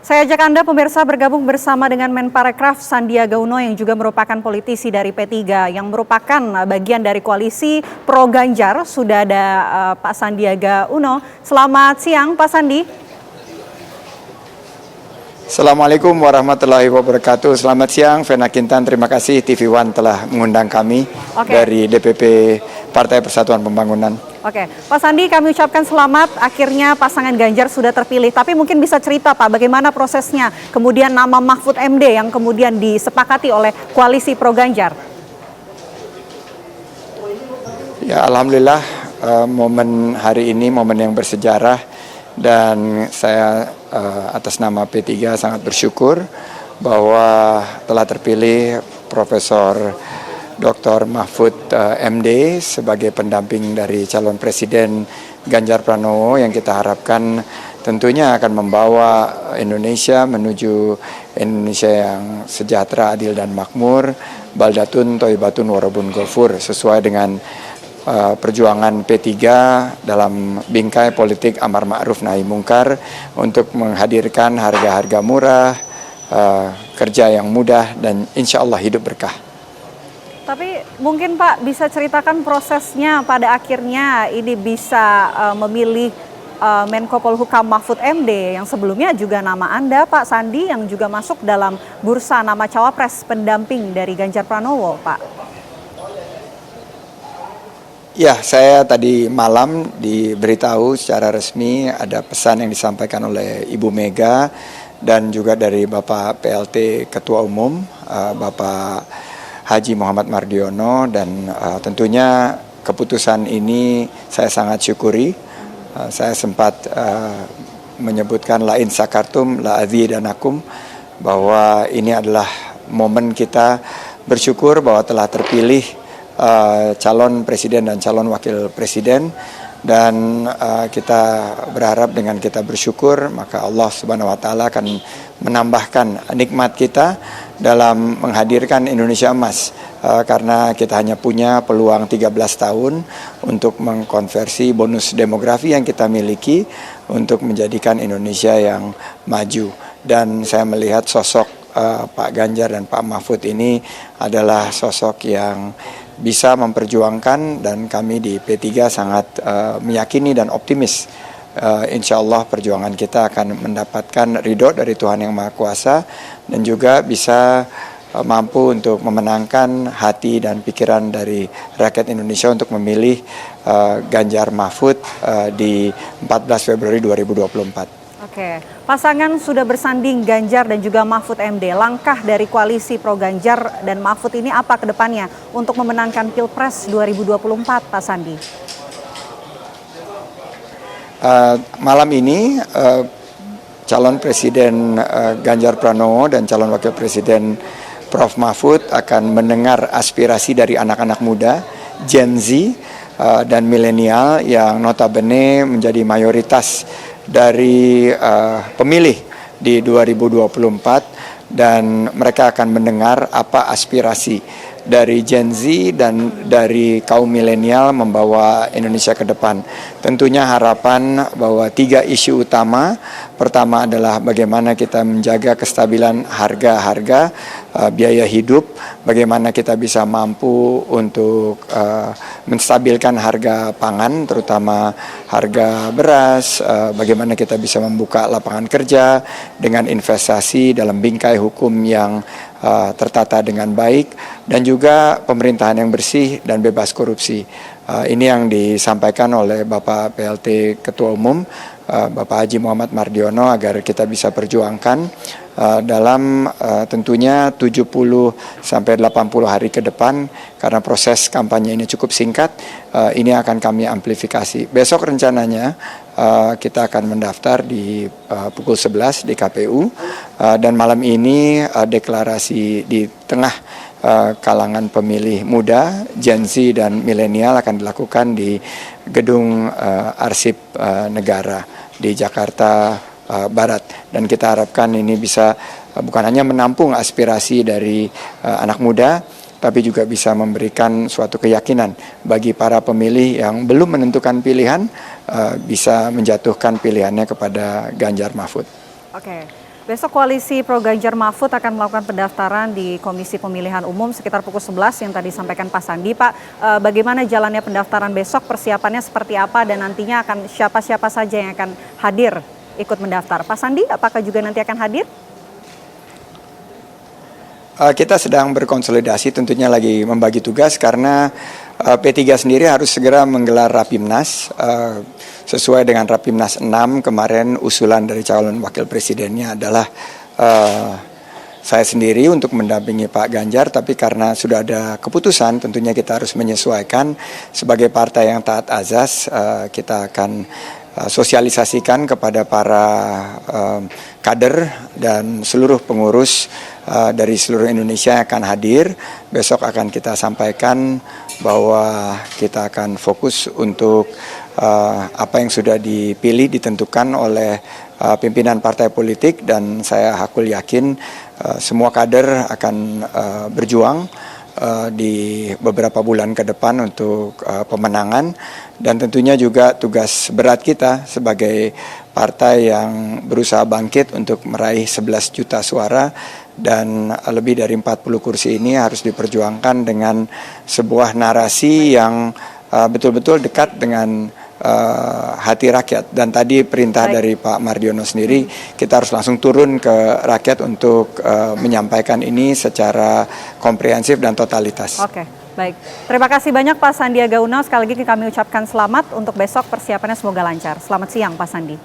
Saya ajak Anda pemirsa bergabung bersama dengan Menparekraf Sandiaga Uno yang juga merupakan politisi dari P3 yang merupakan bagian dari koalisi Pro Ganjar. Sudah ada Pak Sandiaga Uno. Selamat siang Pak Sandi. Assalamualaikum warahmatullahi wabarakatuh. Selamat siang, Vena Kintan. Terima kasih TV One telah mengundang kami dari DPP Partai Persatuan Pembangunan. Oke, Pak Sandi, kami ucapkan selamat. Akhirnya pasangan Ganjar sudah terpilih. Tapi mungkin bisa cerita Pak, bagaimana prosesnya? Kemudian nama Mahfud MD yang kemudian disepakati oleh koalisi Pro Ganjar. Ya, alhamdulillah momen hari ini momen yang bersejarah dan saya atas nama P3 sangat bersyukur bahwa telah terpilih Profesor Dr. Mahfud MD sebagai pendamping dari calon presiden Ganjar Pranowo yang kita harapkan tentunya akan membawa Indonesia menuju Indonesia yang sejahtera, adil dan makmur, baldatun thayyibatun warabun ghafur, sesuai dengan perjuangan P3 dalam bingkai politik amar ma'ruf nahi mungkar untuk menghadirkan harga-harga murah, kerja yang mudah dan insya Allah hidup berkah. Tapi mungkin Pak bisa ceritakan prosesnya pada akhirnya ini bisa memilih Menko Polhukam Mahfud MD yang sebelumnya juga nama Anda Pak Sandi yang juga masuk dalam bursa nama cawapres pendamping dari Ganjar Pranowo Pak. Ya, saya tadi malam diberitahu secara resmi ada pesan yang disampaikan oleh Ibu Mega dan juga dari Bapak PLT Ketua Umum, Bapak Haji Muhammad Mardiono, dan tentunya keputusan ini saya sangat syukuri. Saya sempat menyebutkan la in sakartum la azidanakum, bahwa ini adalah momen kita bersyukur bahwa telah terpilih calon presiden dan calon wakil presiden, dan kita berharap dengan kita bersyukur maka Allah Subhanahu wa taala akan menambahkan nikmat kita dalam menghadirkan Indonesia emas, karena kita hanya punya peluang 13 tahun untuk mengkonversi bonus demografi yang kita miliki untuk menjadikan Indonesia yang maju. Dan saya melihat sosok Pak Ganjar dan Pak Mahfud ini adalah sosok yang bisa memperjuangkan, dan kami di P3 sangat meyakini dan optimis insya Allah perjuangan kita akan mendapatkan ridho dari Tuhan Yang Maha Kuasa dan juga bisa mampu untuk memenangkan hati dan pikiran dari rakyat Indonesia untuk memilih Ganjar Mahfud di 14 Februari 2024. Oke, pasangan sudah bersanding Ganjar dan juga Mahfud MD. Langkah dari koalisi Pro Ganjar dan Mahfud ini apa ke depannya untuk memenangkan Pilpres 2024, Pak Sandi? Malam ini calon presiden Ganjar Pranowo dan calon wakil presiden Prof. Mahfud akan mendengar aspirasi dari anak-anak muda, Gen Z dan milenial yang notabene menjadi mayoritas dari pemilih di 2024, dan mereka akan mendengar apa aspirasi dari Gen Z dan dari kaum milenial membawa Indonesia ke depan. Tentunya harapan bahwa 3 isu utama, pertama adalah bagaimana kita menjaga kestabilan harga-harga biaya hidup, bagaimana kita bisa mampu untuk menstabilkan harga pangan, terutama harga beras, bagaimana kita bisa membuka lapangan kerja dengan investasi dalam bingkai hukum yang tertata dengan baik, dan juga pemerintahan yang bersih dan bebas korupsi. Ini yang disampaikan oleh Bapak PLT Ketua Umum, Bapak Haji Muhammad Mardiono, agar kita bisa perjuangkan dalam tentunya 70 sampai 80 hari ke depan, karena proses kampanye ini cukup singkat. Ini akan kami amplifikasi. Besok rencananya kita akan mendaftar di pukul 11 di KPU, dan malam ini deklarasi di tengah kalangan pemilih muda, Gen Z dan milenial akan dilakukan di Gedung Arsip Negara di Jakarta Barat, dan kita harapkan ini bisa bukan hanya menampung aspirasi dari anak muda, tapi juga bisa memberikan suatu keyakinan bagi para pemilih yang belum menentukan pilihan, bisa menjatuhkan pilihannya kepada Ganjar Mahfud. Oke, Besok Koalisi Pro Ganjar Mahfud akan melakukan pendaftaran di Komisi Pemilihan Umum sekitar pukul 11 yang tadi sampaikan Pak Sandi. Pak, bagaimana jalannya pendaftaran besok, persiapannya seperti apa dan nantinya akan siapa-siapa saja yang akan hadir ikut mendaftar? Pak Sandi, apakah juga nanti akan hadir? Kita sedang berkonsolidasi, tentunya lagi membagi tugas karena P3 sendiri harus segera menggelar Rapimnas sesuai dengan Rapimnas 6 kemarin. Usulan dari calon wakil presidennya adalah saya sendiri untuk mendampingi Pak Ganjar, tapi karena sudah ada keputusan tentunya kita harus menyesuaikan. Sebagai partai yang taat azas, kita akan sosialisasikan kepada para kader dan seluruh pengurus dari seluruh Indonesia yang akan hadir. Besok akan kita sampaikan bahwa kita akan fokus untuk apa yang sudah dipilih, ditentukan oleh pimpinan partai politik, dan saya hakul yakin semua kader akan berjuang di beberapa bulan ke depan untuk pemenangan. Dan tentunya juga tugas berat kita sebagai partai yang berusaha bangkit untuk meraih 11 juta suara dan lebih dari 40 kursi ini harus diperjuangkan dengan sebuah narasi yang betul-betul dekat dengan hati rakyat. Dan tadi perintah dari Pak Mardiono sendiri, kita harus langsung turun ke rakyat untuk menyampaikan ini secara komprehensif dan totalitas. Oke, baik. Terima kasih banyak Pak Sandiaga Uno. Sekali lagi kami ucapkan selamat untuk besok, persiapannya semoga lancar. Selamat siang Pak Sandi.